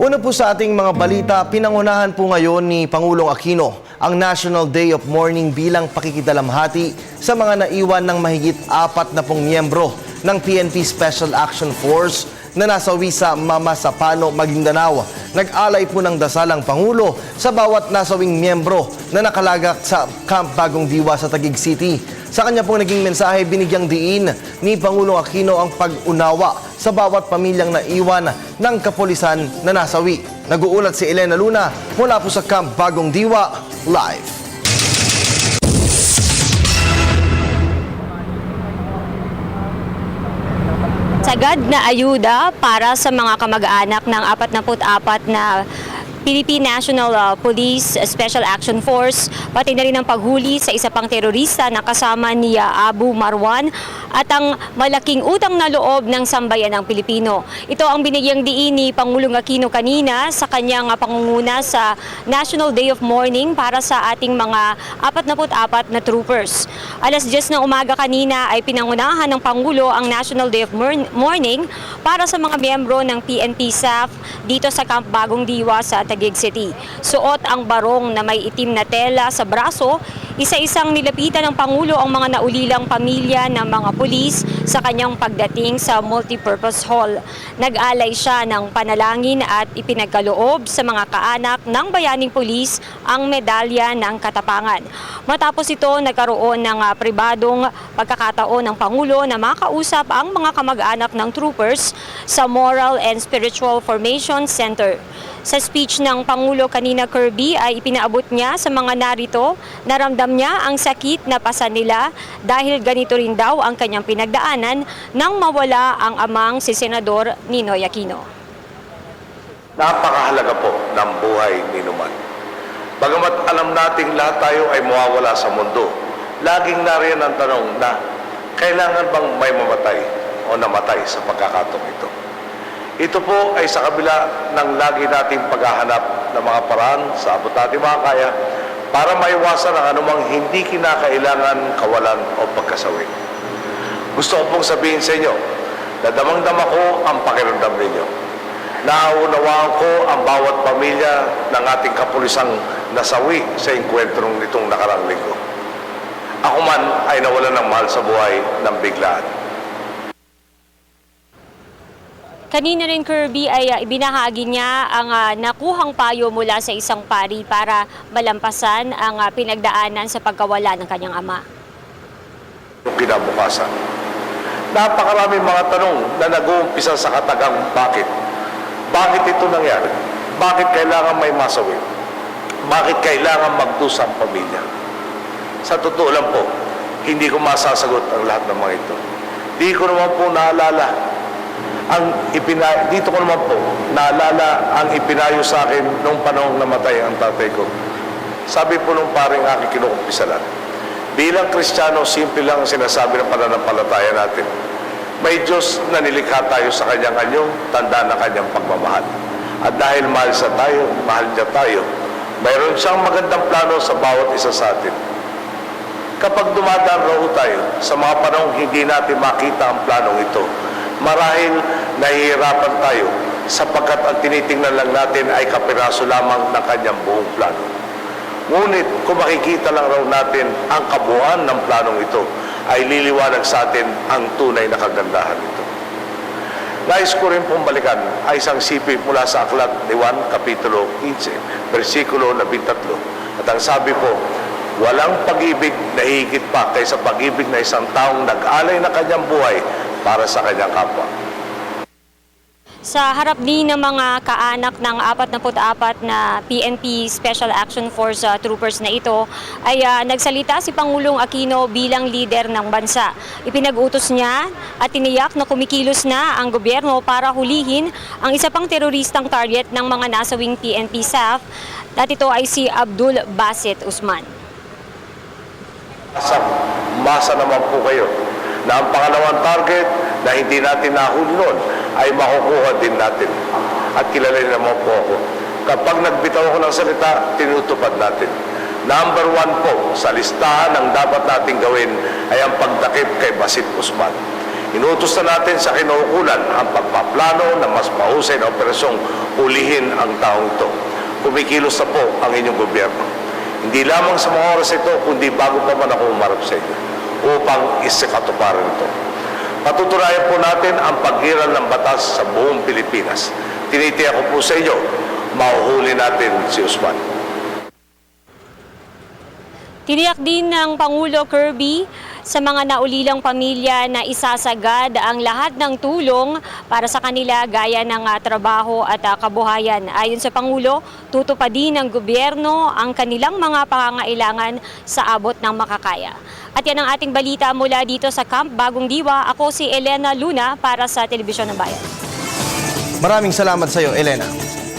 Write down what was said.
Una po sa ating mga balita, pinangunahan po ngayon ni Pangulong Aquino ang National Day of Mourning bilang pakikidalamhati sa mga naiwan ng mahigit 40 miyembro ng PNP Special Action Force na nasawi sa Mamasapano, Maguindanao. Nag-alay po ng dasal ang Pangulo sa bawat nasawing miyembro na nakalagak sa Camp Bagong Diwa sa Taguig City. Sa kanya pong naging mensahe, binigyang diin ni Pangulong Aquino ang pag-unawa sa bawat pamilyang naiwan ng kapulisan na nasawi. Nag-uulat si Elena Luna mula po sa Camp Bagong Diwa, live. Sagad na ayuda para sa mga kamag-anak ng 44 na Philippine National Police Special Action Force, pati na rin ang paghuli sa isa pang terorista na kasama ni Abu Marwan at ang malaking utang na loob ng sambayan ng Pilipino. Ito ang binigyang diin ni Pangulong Aquino kanina sa kanyang pangunguna sa National Day of Mourning para sa ating mga 44 na troopers. Alas 10 ng umaga kanina ay pinangunahan ng Pangulo ang National Day of Mourning para sa mga miyembro ng PNP SAF dito sa Camp Bagong Diwa sa Taguig City. Suot ang barong na may itim na tela sa braso, isa-isang nilapitan ng Pangulo ang mga naulilang pamilya ng mga pulis sa kanyang pagdating sa multipurpose hall. Nag-alay siya ng panalangin at ipinagkaloob sa mga kaanak ng bayaning pulis ang medalya ng katapangan. Matapos ito, nagkaroon ng pribadong pagkakataon ng Pangulo na makausap ang mga kamag-anak ng troopers sa Moral and Spiritual Formation Center. Sa speech ng Pangulo kanina, Kirby, ay ipinaabot niya sa mga narito na ramdam niya ang sakit na pasan nila dahil ganito rin daw ang kanyang pinagdaanan nang mawala ang amang si Senador Ninoy Aquino. Napakahalaga po ng buhay ni Numan. Bagamat alam nating lahat tayo ay mawawala sa mundo, laging nariyan ang tanong na kailangan bang may mamatay o namatay sa pagkakataong ito. Ito po ay sa kabila ng lagi nating paghahanap ng mga paraan sa abot nating mga kaya para maiwasan ang anumang hindi kinakailangan kawalan o pagkasawi. Gusto ko pong sabihin sa inyo na damang-dama ko ang pakiramdam ninyo. Naunawaan ko ang bawat pamilya ng ating kapulisang nasawi sa engkwentrong nitong nakarang linggo. Ako man ay nawalan ng mahal sa buhay ng biglaan. Kanina rin, Kirby, ay ibinahagi niya ang nakuhang payo mula sa isang pari para malampasan ang pinagdaanan sa pagkawala ng kanyang ama. Kinabukasan, napakaraming mga tanong na nag-uumpisa sa katagang bakit. Bakit ito nangyari? Bakit kailangan may masawi? Bakit kailangan magdusa ang pamilya? Sa totoo lang po, hindi ko masasagot ang lahat ng mga ito. Di ko naman po naalala dito ko naman po naalala ang ipinayo sa akin nung panahong namatay ang tatay ko. Sabi po nung paring aking kinukumpisalan, bilang Kristiyano, simple lang ang sinasabi ng pananampalataya natin. May Diyos na nilikha tayo sa kanyang anyo, tanda na kanyang pagmamahal. At dahil mahal niya tayo, mayroon siyang magandang plano sa bawat isa sa atin. Kapag dumadaan raw tayo sa mga panahong hindi natin makita ang planong ito, marahil nahihirapan tayo sapagkat ang tinitingnan lang natin ay kapiraso lamang ng kanyang buong plano. Ngunit kung makikita lang raw natin ang kabuuan ng planong ito, ay liliwanag sa atin ang tunay na kagandahan nito. Nais ko rin pong balikan ay isang sipig mula sa aklat ni Juan, Kapitulo 15, versikulo 13. At ang sabi po, walang pag-ibig na higit pa kaysa pag-ibig na isang taong nag-alay na kanyang buhay para sa kanyang kapwa. Sa harap din ng mga kaanak ng 44 na PNP Special Action Force troopers na ito, ay nagsalita si Pangulong Aquino bilang leader ng bansa. Ipinag-utos niya at tiniyak na kumikilos na ang gobyerno para hulihin ang isa pang teroristang target ng mga nasawing PNP SAF, at ito ay si Abdul Basit Usman. Masa naman po kayo na ang pangalawang target na hindi natin nahuli noon ay makukuha din natin. At kilalanin naman po ako. Kapag nagbitaw ako ng salita, tinutupad natin. Number 1 po sa listahan ng dapat nating gawin ay ang pagdakip kay Basit Usman. Inutos na natin sa kinaukulan ang pagpaplano ng mas mahusay na operasyong hulihin ang taong ito. Kumikilos na po ang inyong gobyerno. Hindi lamang sa mga oras ito, kundi bago pa man ako umarap sa inyo upang isikatuparan ito. Patutunayan po natin ang paggiral ng batas sa buong Pilipinas. Tinitiyak ko po sa inyo, mahuhuli natin si Usman. Tiniyak din ng Pangulo Kirby sa mga naulilang pamilya na isasagad ang lahat ng tulong para sa kanila gaya ng trabaho at kabuhayan. Ayon sa Pangulo, tutupadin ng gobyerno ang kanilang mga pangangailangan sa abot ng makakaya. At yan ang ating balita mula dito sa Camp Bagong Diwa. Ako si Elena Luna para sa Telebisyon ng Bayan. Maraming salamat sa iyo, Elena.